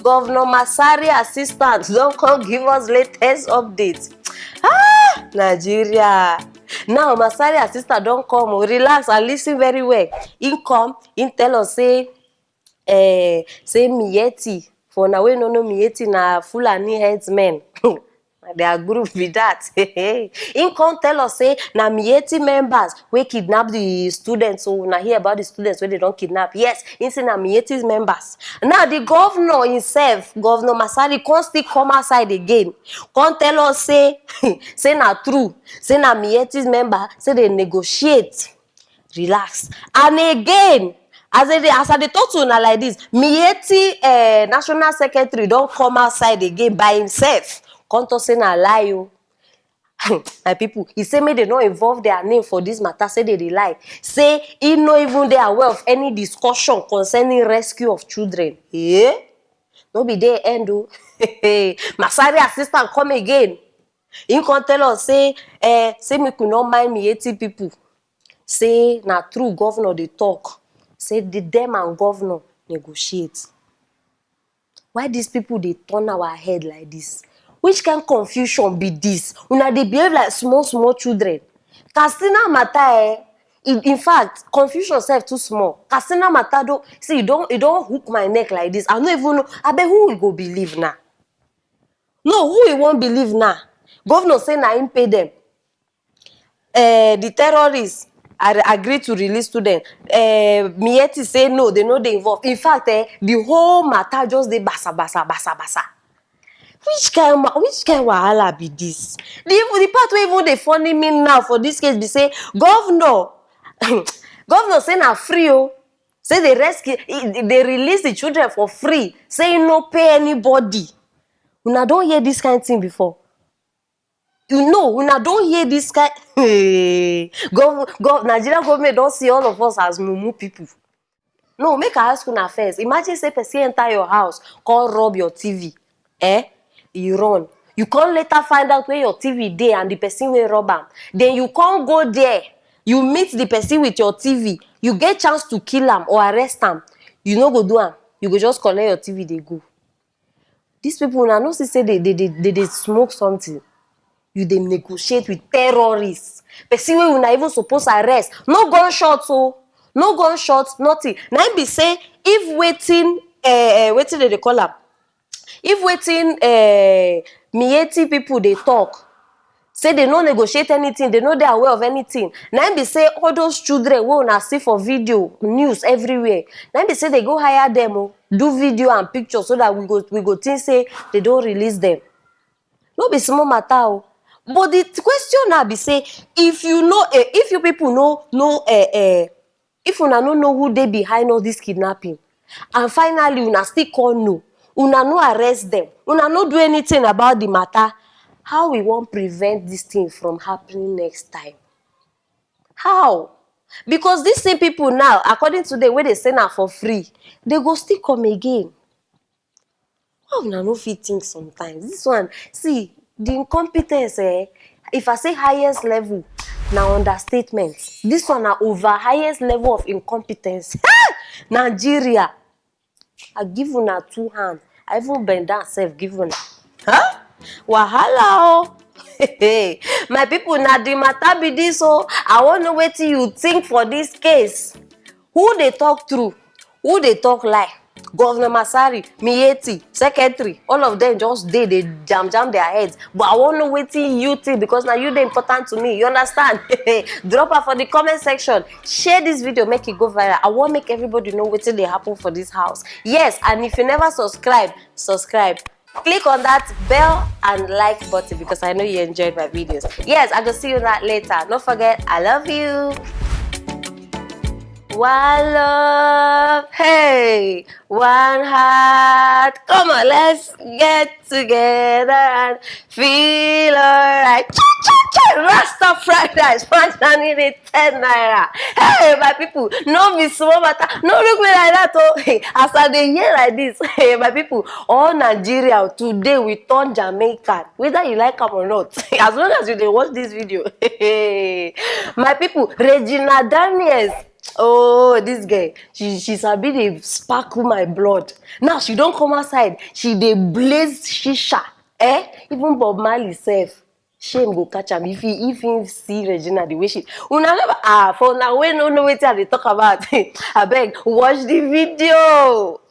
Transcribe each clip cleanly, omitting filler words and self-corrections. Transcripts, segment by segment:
Governor Masari assistant don't come give us latest updates. Ah, Nigeria. Now Masari assistant don't come. Relax and listen very well. He come, he tell us say Miyetti. For now we no know Miyetti na Fulani headsmen. Their group with that. Him come tell us say na Miyetti members wey kidnap the students. So na hear about the students wey they don't kidnap. Yes, he say na Miyetti's members. Now the governor himself, Governor Masari, come still come outside again. Come tell us say say na true. Say na Miyetti's member. Say they negotiate. Relax. And again, as I dey talk to una like this, Miyetti national secretary don't come outside again by himself. Come to say na lie o. My people, he say make they not involve their name for this matter. Say they lie. Say he no even they aware of any discussion concerning rescue of children. Yeah, no be there end o. Masari assistant come again. He come tell us say make we not mind Miyetti people. Say na true governor they talk. Say them and governor negotiate. Why these people they turn our head like this? Which kind of confusion be this? Una they behave like small children. Katsina matter in fact, confusion self too small. Katsina matter do see, you don't hook my neck like this. I don't even know. I bet who will go believe now? No, who will won't believe now? Governor say na him pay them. The terrorists agree to release students. Miyetti say no, they know they involved. In fact, the whole matter just they basa. Which kind wahala be this? The part where even they funny me now for this case, they say governor say na free o. Say they rescue, they release the children for free. Say no pay anybody. Una don't hear this kind of thing before. You know, una don't hear this kind. Nigerian government don't see all of us as mumu people. No, make I ask una first. Imagine say person enter your house, come rob your TV. You run. You can't later find out where your TV there and the person will rob am. Then you can't go there. You meet the person with your TV. You get chance to kill am or arrest am. You no go do am. You go just collect your TV, they go. These people now no say they smoke something. You they negotiate with terrorists. Person wey una even suppose arrest. No gunshots, oh. No gunshots, nothing. Now be say if waiting they call am. If waiting Miyetti people they talk, say they no negotiate anything, they know they are aware of anything. Now be say all those children we una see for video, news everywhere. Now be say they go hire them, do video and pictures so that we go think say they don't release them. No be small matter. But the question now be say if you know if you people know if una no know who they behind all this kidnapping, and finally una still call no. Una no arrest them. Una no do anything about the matter. How we won't prevent this thing from happening next time? How? Because these same people now, according to the way they say now for free, they go still come again. How una no fit think sometimes? This one, see, the incompetence, if I say highest level, now understatement. This one are over highest level of incompetence. Nigeria. I give una 2 hands. I even bend down self give una. Huh? Wahala oh. My people, na the matter be this oh. I want to know what you think for this case. Who they talk through? Who they talk lie? Governor Masari, Miyetti, secretary, all of them just they jam their heads. But I want to know what you think because now you the important to me. You understand? Drop her for the comment section. Share this video, make it go viral. I want to make everybody know what they happen for this house. Yes, and if you never subscribe. Click on that bell and like button because I know you enjoyed my videos. Yes, I will see you that later. Don't forget, I love you. One love, hey, one heart. Come on, let's get together and feel alright. Rasta fried rice, one need 10 naira. Hey, my people, no be small matter. No look me like that. Oh, hey, as I dey hear like this, hey, my people, all Nigeria today we turn Jamaican, whether you like them or not. As long as you dey watch this video, hey, my people, Regina Daniels. Oh, this girl, she sabi dey sparkle my blood. Now she don't come outside, she dey blaze shisha. Even Bob Marley sef, shame go catch am if he see Regina the way she. Una never for now wey no know wetin I dey talk about. Abeg, watch the video.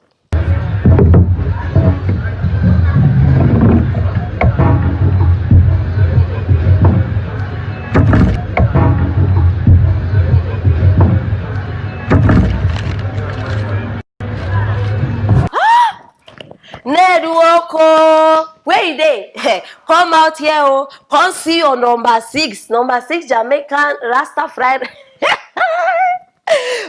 Ned Woko, where you dey? Come out here, oh. Come see your number 6. Number 6 Jamaican Rastafari.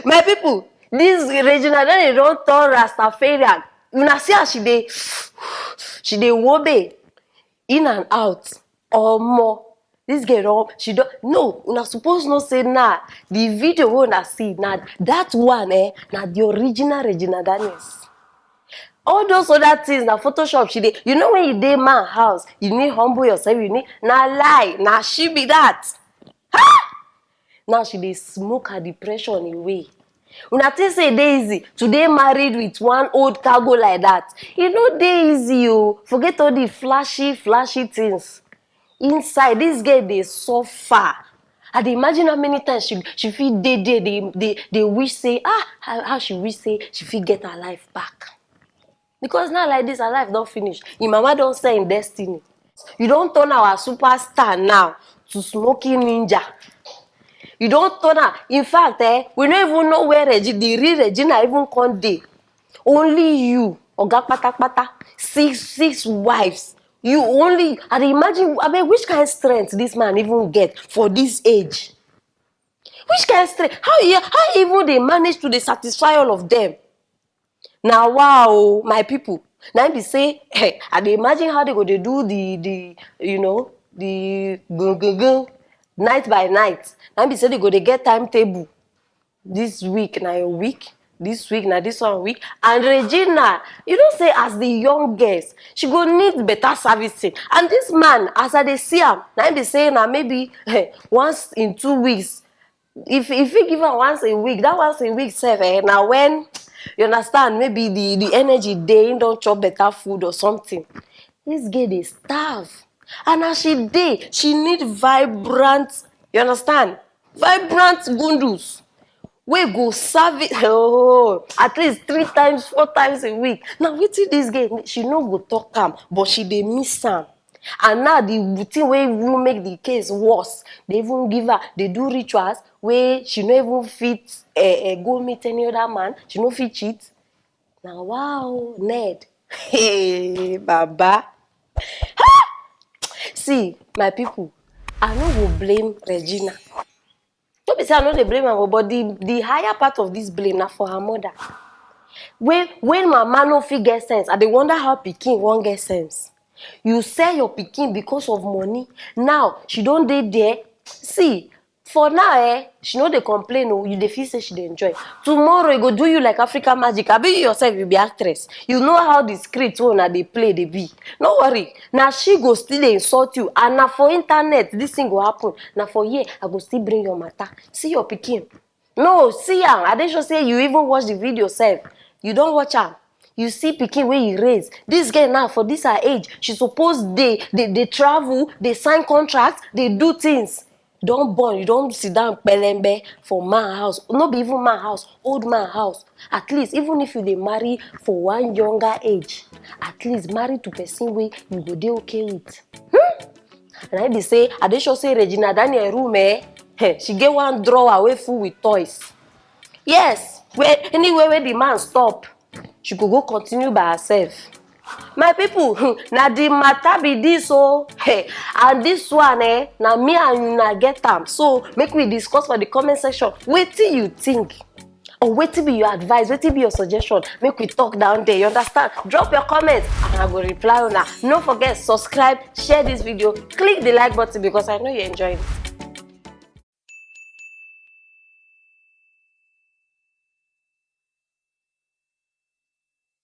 My people, this Regina then they don't turn Rastafarian. Una see how she dey wobe in and out. Or more. This girl, she don't. No, una suppose not say nah. The video we una see nah. That one, nah the original Regina Daniels. All those other things na Photoshop she dey. You know when you dey man house, you need humble yourself, you need na lie, na she be that. Now she dey smoke her depression away. Una think say e dey easy to dey married with one old cargo like that? E no dey easy o. Forget all the flashy things. Inside, this girl dey suffer. I dey imagine how many times she fit dey there, they wish say how she wish say she fit get her life back. Because now like this, her life don't finish. Your mama don't say in destiny. You don't turn our superstar now to smoking ninja. You don't turn her. In fact, we don't even know where the real Regina even come dey. Only you, Oga Pata, 6 wives. You only. I imagine. I mean, which kind of strength this man even get for this age? Which kind of strength? How even they manage to satisfy all of them? Now wow, my people. Now be say, I dey imagine how they go to do the night by night. Now be say they go to get timetable. This week na your week. This week na this one week. And Regina, you don't say as the youngest, she go need better servicing. And this man, as I dey see him, now be saying now maybe once in 2 weeks. If he give her once a week, that once a week sef, now when you understand, maybe the energy dey don't chop better food or something. This girl dey starve. And as she dey, she need vibrant, you understand? Vibrant gundus. We go serve it at least 3 times, 4 times a week. Now wetin this girl, she no go talk am, but she dey miss am. And now the thing wey even make the case worse, they even give her, they do rituals where she no even fit go meet any other man. She no fit cheat. Now wow, Ned. Hey, Baba. See, my people, I no go blame Regina. Don't be say I no dey blame her, but the higher part of this blame na for her mother. When mama no fit get sense, I dey wonder how pikin won't get sense. You sell your pikin because of money. Now she don't dey there. See, for now, she no dey complain. Oh, you dey feel say she dey enjoy. Tomorrow e go do you like African magic. I be you yourself, you be actress. You know how the script una dey play dey be. No worry. Now she go still dey insult you, and na for internet this thing go happen. Now for here, I go still bring your matter. See your pikin. No, see am. I dey sure say you even watch the video sef. You don't watch am. You see pikin wey you raise. This girl now for this her age, she suppose they travel, they sign contracts, they do things. Don't born, you don't sit down pelembe for man house. Not be even man house, old man house. At least even if you dey marry for one younger age, at least marry to person wey you go dey okay with. And I be say, I dey sure say Regina Daniel room she get one drawer wey full with toys. Yes, anywhere where the man stop, she could go continue by herself. My people, now the matter be this and this one now me and you na get them. So make we discuss for the comment section. What do you think? Or what be your advice? What be your suggestion? Make we talk down there. You understand? Drop your comments and I will reply on that. Don't forget, subscribe, share this video, click the like button because I know you enjoyed it.